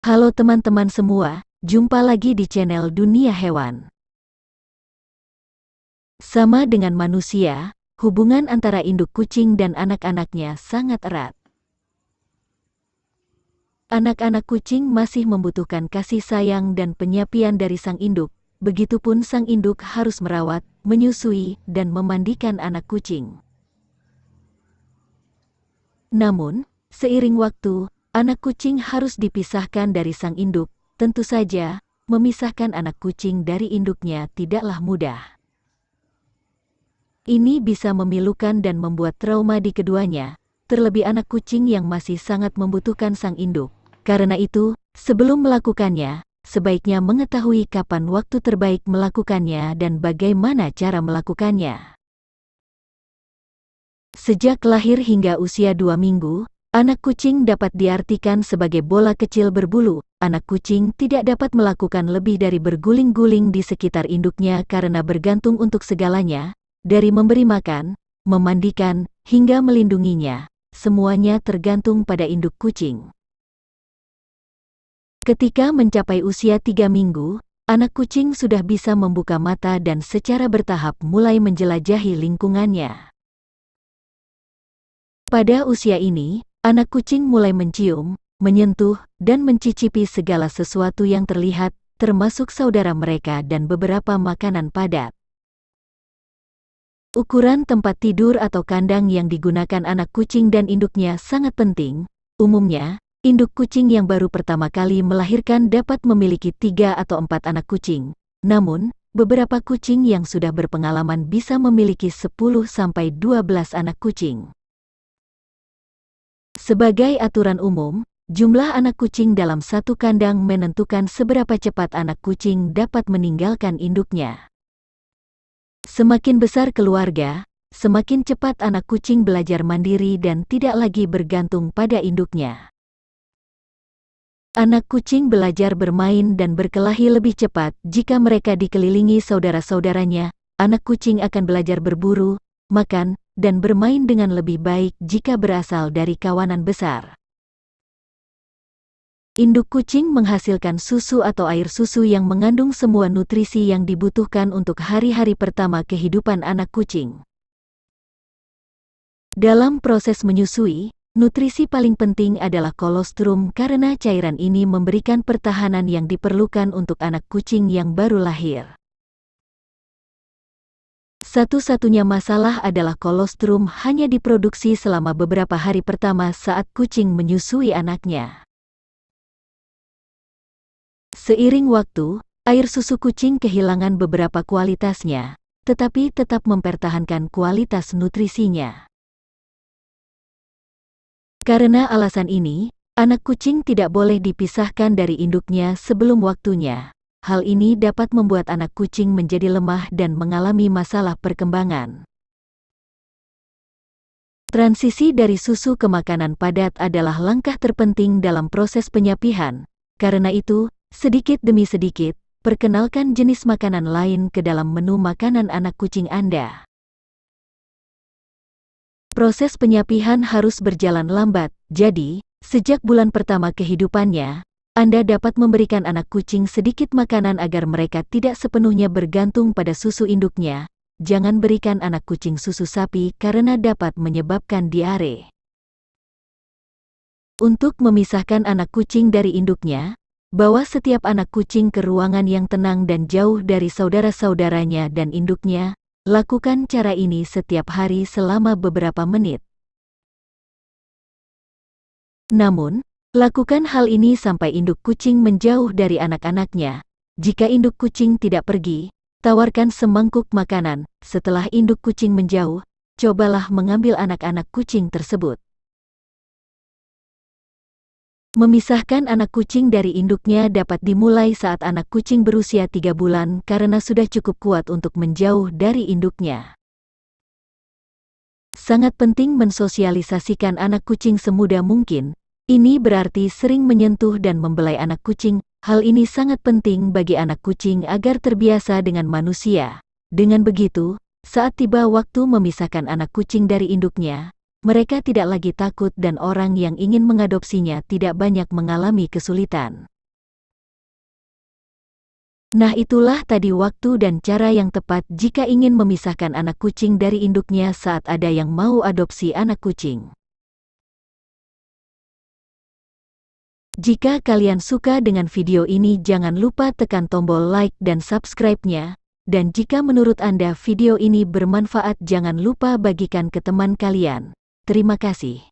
Halo teman-teman semua, jumpa lagi di channel Dunia Hewan. Sama dengan manusia, hubungan antara induk kucing dan anak-anaknya sangat erat. Anak-anak kucing masih membutuhkan kasih sayang dan penyapian dari sang induk, begitupun sang induk harus merawat, menyusui, dan memandikan anak kucing. Namun, seiring waktu, anak kucing harus dipisahkan dari sang induk. Tentu saja, memisahkan anak kucing dari induknya tidaklah mudah. Ini bisa memilukan dan membuat trauma di keduanya, terlebih anak kucing yang masih sangat membutuhkan sang induk. Karena itu, sebelum melakukannya, sebaiknya mengetahui kapan waktu terbaik melakukannya dan bagaimana cara melakukannya. Sejak lahir hingga usia 2 minggu, anak kucing dapat diartikan sebagai bola kecil berbulu. Anak kucing tidak dapat melakukan lebih dari berguling-guling di sekitar induknya karena bergantung untuk segalanya, dari memberi makan, memandikan, hingga melindunginya. Semuanya tergantung pada induk kucing. Ketika mencapai usia 3 minggu, anak kucing sudah bisa membuka mata dan secara bertahap mulai menjelajahi lingkungannya. Pada usia ini, anak kucing mulai mencium, menyentuh, dan mencicipi segala sesuatu yang terlihat, termasuk saudara mereka dan beberapa makanan padat. Ukuran tempat tidur atau kandang yang digunakan anak kucing dan induknya sangat penting. Umumnya, induk kucing yang baru pertama kali melahirkan dapat memiliki 3 atau 4 anak kucing. Namun, beberapa kucing yang sudah berpengalaman bisa memiliki 10-12 anak kucing. Sebagai aturan umum, jumlah anak kucing dalam satu kandang menentukan seberapa cepat anak kucing dapat meninggalkan induknya. Semakin besar keluarga, semakin cepat anak kucing belajar mandiri dan tidak lagi bergantung pada induknya. Anak kucing belajar bermain dan berkelahi lebih cepat jika mereka dikelilingi saudara-saudaranya. Anak kucing akan belajar berburu, makan, dan bermain dengan lebih baik jika berasal dari kawanan besar. Induk kucing menghasilkan susu atau air susu yang mengandung semua nutrisi yang dibutuhkan untuk hari-hari pertama kehidupan anak kucing. Dalam proses menyusui, nutrisi paling penting adalah kolostrum karena cairan ini memberikan pertahanan yang diperlukan untuk anak kucing yang baru lahir. Satu-satunya masalah adalah kolostrum hanya diproduksi selama beberapa hari pertama saat kucing menyusui anaknya. Seiring waktu, air susu kucing kehilangan beberapa kualitasnya, tetapi tetap mempertahankan kualitas nutrisinya. Karena alasan ini, anak kucing tidak boleh dipisahkan dari induknya sebelum waktunya. Hal ini dapat membuat anak kucing menjadi lemah dan mengalami masalah perkembangan. Transisi dari susu ke makanan padat adalah langkah terpenting dalam proses penyapihan. Karena itu, sedikit demi sedikit, perkenalkan jenis makanan lain ke dalam menu makanan anak kucing Anda. Proses penyapihan harus berjalan lambat, jadi, sejak bulan pertama kehidupannya, Anda dapat memberikan anak kucing sedikit makanan agar mereka tidak sepenuhnya bergantung pada susu induknya. Jangan berikan anak kucing susu sapi karena dapat menyebabkan diare. Untuk memisahkan anak kucing dari induknya, bawa setiap anak kucing ke ruangan yang tenang dan jauh dari saudara-saudaranya dan induknya. Lakukan cara ini setiap hari selama beberapa menit. Namun, lakukan hal ini sampai induk kucing menjauh dari anak-anaknya. Jika induk kucing tidak pergi, tawarkan semangkuk makanan. Setelah induk kucing menjauh, cobalah mengambil anak-anak kucing tersebut. Memisahkan anak kucing dari induknya dapat dimulai saat anak kucing berusia 3 bulan karena sudah cukup kuat untuk menjauh dari induknya. Sangat penting mensosialisasikan anak kucing semudah mungkin. Ini berarti sering menyentuh dan membelai anak kucing. Hal ini sangat penting bagi anak kucing agar terbiasa dengan manusia. Dengan begitu, saat tiba waktu memisahkan anak kucing dari induknya, Mereka tidak lagi takut dan orang yang ingin mengadopsinya tidak banyak mengalami kesulitan. Nah, itulah tadi waktu dan cara yang tepat jika ingin memisahkan anak kucing dari induknya saat ada yang mau adopsi anak kucing. Jika kalian suka dengan video ini, jangan lupa tekan tombol like dan subscribe-nya. Dan jika menurut Anda video ini bermanfaat, jangan lupa bagikan ke teman kalian. Terima kasih.